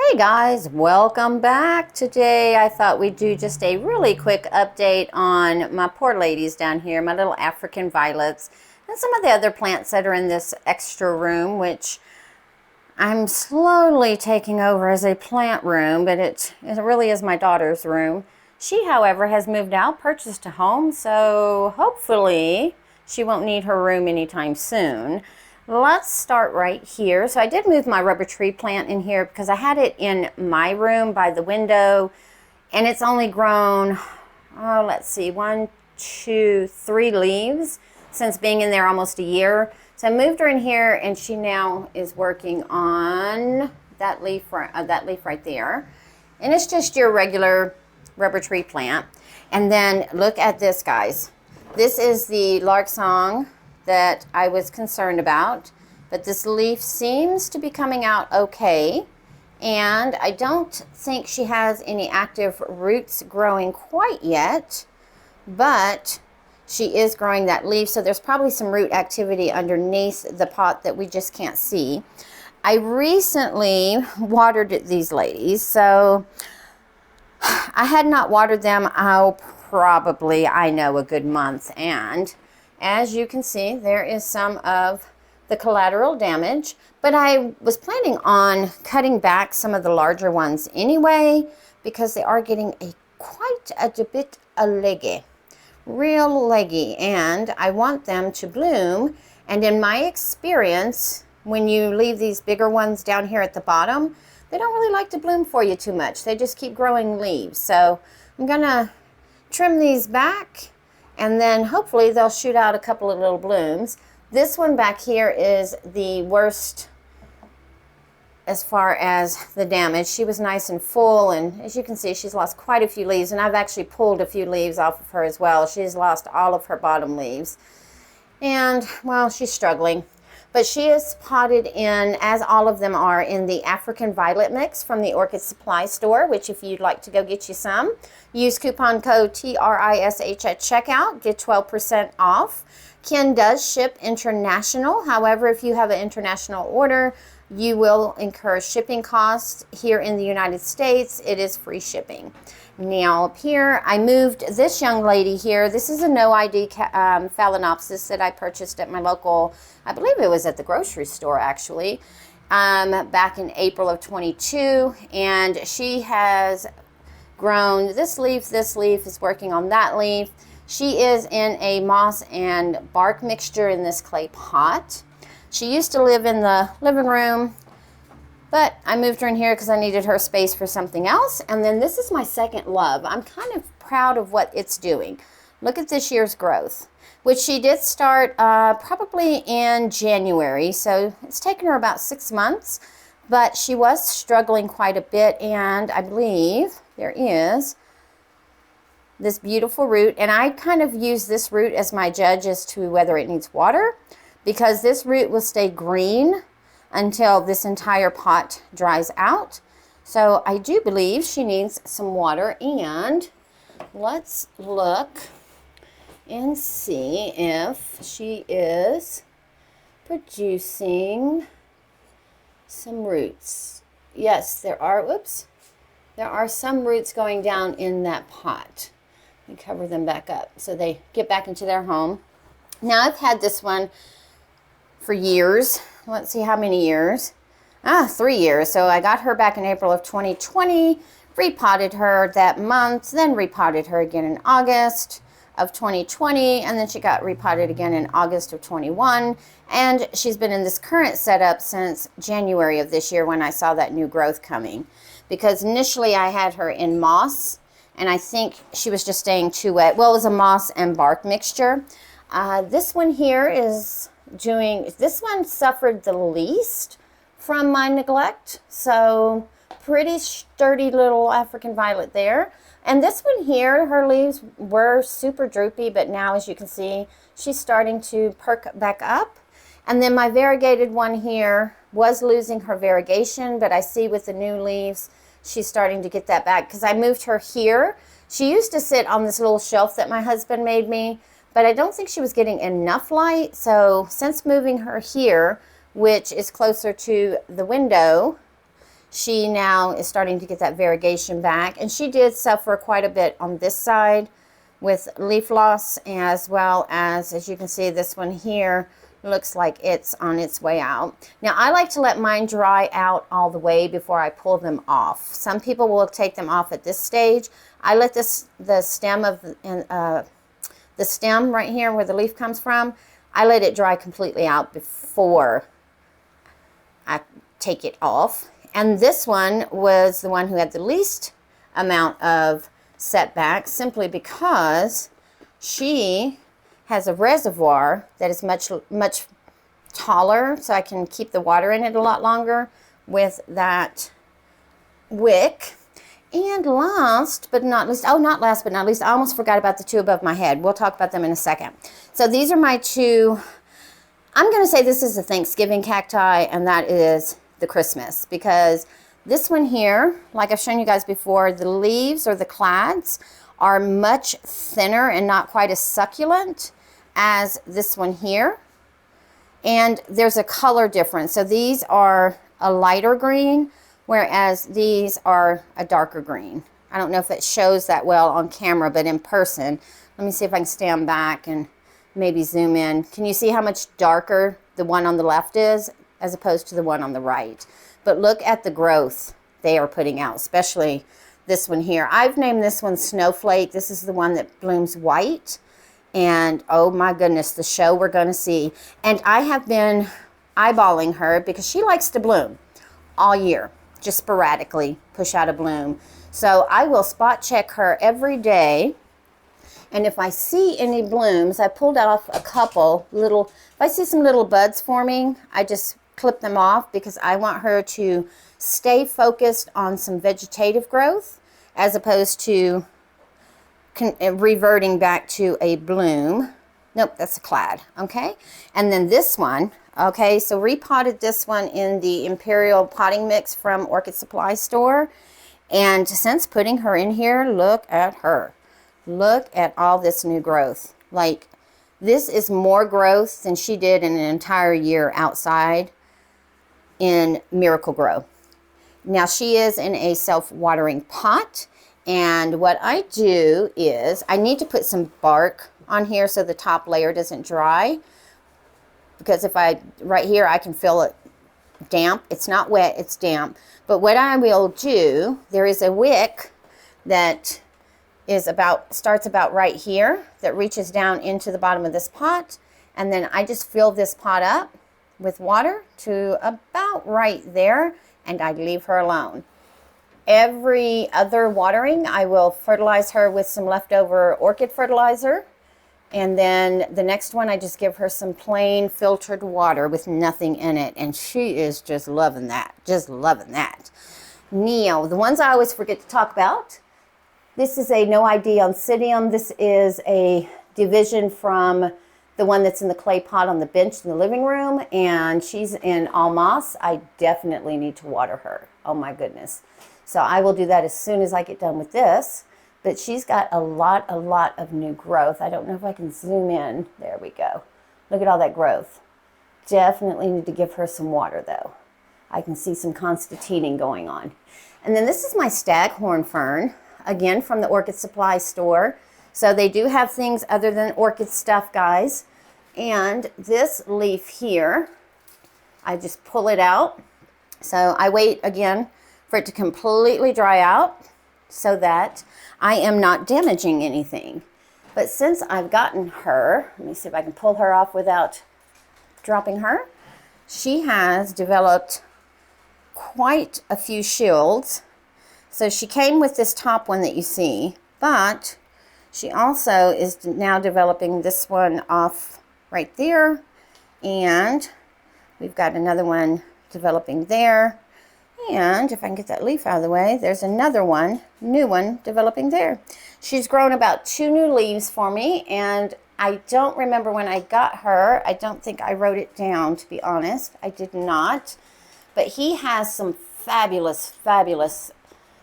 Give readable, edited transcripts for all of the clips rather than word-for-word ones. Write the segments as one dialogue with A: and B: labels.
A: Hey guys, welcome back. Today I thought we'd do just a really quick update on my poor ladies down here, my little African violets, and some of the other plants that are in this extra room, which I'm slowly taking over as a plant room, but it really is my daughter's room. She, however, has moved out, purchased a home, so hopefully she won't need her room anytime soon. Let's start right here. So I did move my rubber tree plant in here because I had it in my room by the window, and it's only grown, oh, let's see, 1, 2, 3 leaves since being in there almost a year. So I moved her in here, and she now is working on that leaf right there. And it's just your regular rubber tree plant. And then look at this, guys. This is the lark song that I was concerned about, but this leaf seems to be coming out okay, and I don't think she has any active roots growing quite yet, but she is growing that leaf, so there's probably some root activity underneath the pot that we just can't see. I recently watered these ladies, so I had not watered them, probably, I know, a good month, and as you can see, there is some of the collateral damage, but I was planning on cutting back some of the larger ones anyway, because they are getting quite a bit leggy, real leggy, and I want them to bloom. And in my experience, when you leave these bigger ones down here at the bottom, they don't really like to bloom for you too much. They just keep growing leaves. So I'm gonna trim these back, and then hopefully they'll shoot out a couple of little blooms. This one back here is the worst as far as the damage. She was nice and full, and as you can see, she's lost quite a few leaves, and I've actually pulled a few leaves off of her as well. She's lost all of her bottom leaves, and well, she's struggling. But she is potted in, as all of them are, in the African Violet Mix from the Orchid Supply Store, which if you'd like to go get you some, use coupon code TRISH at checkout, get 12% off. Ken does ship international. However, if you have an international order, you will incur shipping costs. Here in the United States, it is free shipping. Now up here, I moved this young lady here. This is a no ID Phalaenopsis that I purchased at my local, I believe it was at the grocery store actually, back in April of 22. And she has grown this leaf is working on that leaf. She is in a moss and bark mixture in this clay pot. She used to live in the living room, but I moved her in here because I needed her space for something else. And then this is my second love. I'm kind of proud of what it's doing. Look at this year's growth, which she did start probably in January. So it's taken her about 6 months, but she was struggling quite a bit. And I believe there is this beautiful root. And I kind of use this root as my judge as to whether it needs water, because this root will stay green until this entire pot dries out. So I do believe she needs some water, and let's look and see if she is producing some roots. Yes, there are, there are some roots going down in that pot. Let me cover them back up so they get back into their home. Now I've had this one for years. Let's see how many years. 3 years. So I got her back in April of 2020, repotted her that month, then repotted her again in August of 2020, and then she got repotted again in August of 21. And she's been in this current setup since January of this year when I saw that new growth coming. Because initially I had her in moss, and I think she was just staying too wet. Well, it was a moss and bark mixture. This one here is this one suffered the least from my neglect, so pretty sturdy little African violet there. And this one here, her leaves were super droopy, but now as you can see, she's starting to perk back up. And then my variegated one here was losing her variegation, but I see with the new leaves, she's starting to get that back, because I moved her here. She used to sit on this little shelf that my husband made me, but I don't think she was getting enough light. So since moving her here, which is closer to the window, she now is starting to get that variegation back. And she did suffer quite a bit on this side with leaf loss, as well as you can see, this one here looks like it's on its way out. Now, I like to let mine dry out all the way before I pull them off. Some people will take them off at this stage. I let the stem of the stem right here where the leaf comes from, I let it dry completely out before I take it off. And this one was the one who had the least amount of setbacks, simply because she has a reservoir that is much taller, so I can keep the water in it a lot longer with that wick. And last but not least, not last but not least, I almost forgot about the two above my head. We'll talk about them in a second. So these are my two, I'm going to say this is a Thanksgiving cacti, and that is the Christmas, because this one here, like I've shown you guys before, the leaves or the clads are much thinner and not quite as succulent as this one here. And there's a color difference. So these are a lighter green, whereas these are a darker green. I don't know if it shows that well on camera, but in person, let me see if I can stand back and maybe zoom in. Can you see how much darker the one on the left is as opposed to the one on the right? But look at the growth they are putting out, especially this one here. I've named this one Snowflake. This is the one that blooms white. And oh my goodness, the show we're going to see. And I have been eyeballing her because she likes to bloom all year, just sporadically push out a bloom. So I will spot check her every day. And if I see any blooms, I pulled off a couple little, if I see some little buds forming, I just clip them off, because I want her to stay focused on some vegetative growth as opposed to reverting back to a bloom. Nope, that's a clad, okay? And then this one, okay, so repotted this one in the Imperial potting mix from Orchid Supply Store. And since putting her in here, look at her. Look at all this new growth. Like, this is more growth than she did in an entire year outside in Miracle Grow. Now, she is in a self-watering pot. And what I do is I need to put some bark on here so the top layer doesn't dry. Because if right here, I can feel it damp. It's not wet, it's damp. But what I will do, there is a wick that starts about right here, that reaches down into the bottom of this pot. And then I just fill this pot up with water to about right there, and I leave her alone. Every other watering, I will fertilize her with some leftover orchid fertilizer. And then the next one, I just give her some plain filtered water with nothing in it. And she is just loving that, just loving that. Now, the ones I always forget to talk about. This is a no ID Oncidium. This is a division from the one that's in the clay pot on the bench in the living room. And she's in all moss. I definitely need to water her. Oh my goodness. So I will do that as soon as I get done with this. But she's got a lot of new growth. I don't know if I can zoom in. There we go. Look at all that growth. Definitely need to give her some water though. I can see some concertinaing going on. And then this is my staghorn fern, again from the Orchid Supply Store. So they do have things other than orchid stuff, guys. And this leaf here, I just pull it out. So I wait again for it to completely dry out so that I am not damaging anything. But since I've gotten her, let me see if I can pull her off without dropping her. She has developed quite a few shields. So she came with this top one that you see, but she also is now developing this one off right there. And we've got another one developing there. And if I can get that leaf out of the way, there's another one, new one, developing there. She's grown about 2 new leaves for me, and I don't remember when I got her. I don't think I wrote it down, to be honest. I did not. But he has some fabulous, fabulous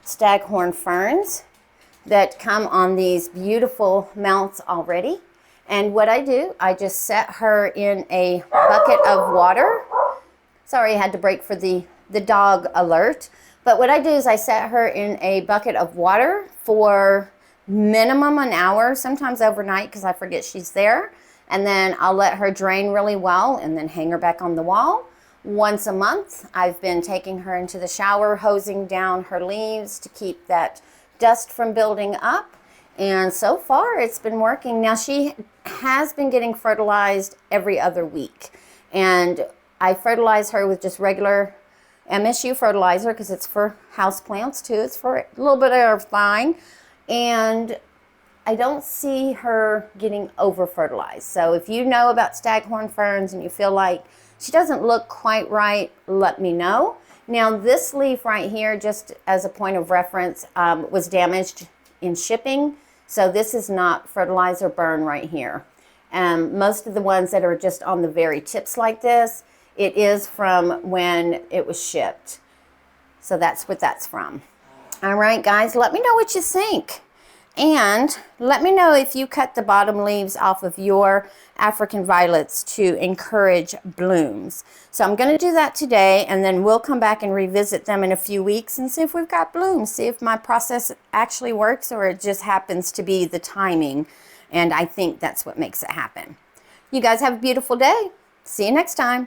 A: staghorn ferns that come on these beautiful mounts already. And what I do, I just set her in a bucket of water. Sorry, I had to break for the dog alert. But what I do is I set her in a bucket of water for minimum an hour, sometimes overnight because I forget she's there. And then I'll let her drain really well and then hang her back on the wall. Once a month, I've been taking her into the shower, hosing down her leaves to keep that dust from building up. And so far, it's been working. Now, she has been getting fertilized every other week. And I fertilize her with just regular MSU fertilizer because it's for houseplants too. It's for a little bit of everything. And I don't see her getting over fertilized. So if you know about staghorn ferns and you feel like she doesn't look quite right, let me know. Now this leaf right here, just as a point of reference, was damaged in shipping. So this is not fertilizer burn right here. Most of the ones that are just on the very tips like this, it is from when it was shipped. So that's what that's from. All right, guys, let me know what you think. And let me know if you cut the bottom leaves off of your African violets to encourage blooms. So I'm going to do that today, and then we'll come back and revisit them in a few weeks and see if we've got blooms, see if my process actually works or it just happens to be the timing. And I think that's what makes it happen. You guys have a beautiful day. See you next time.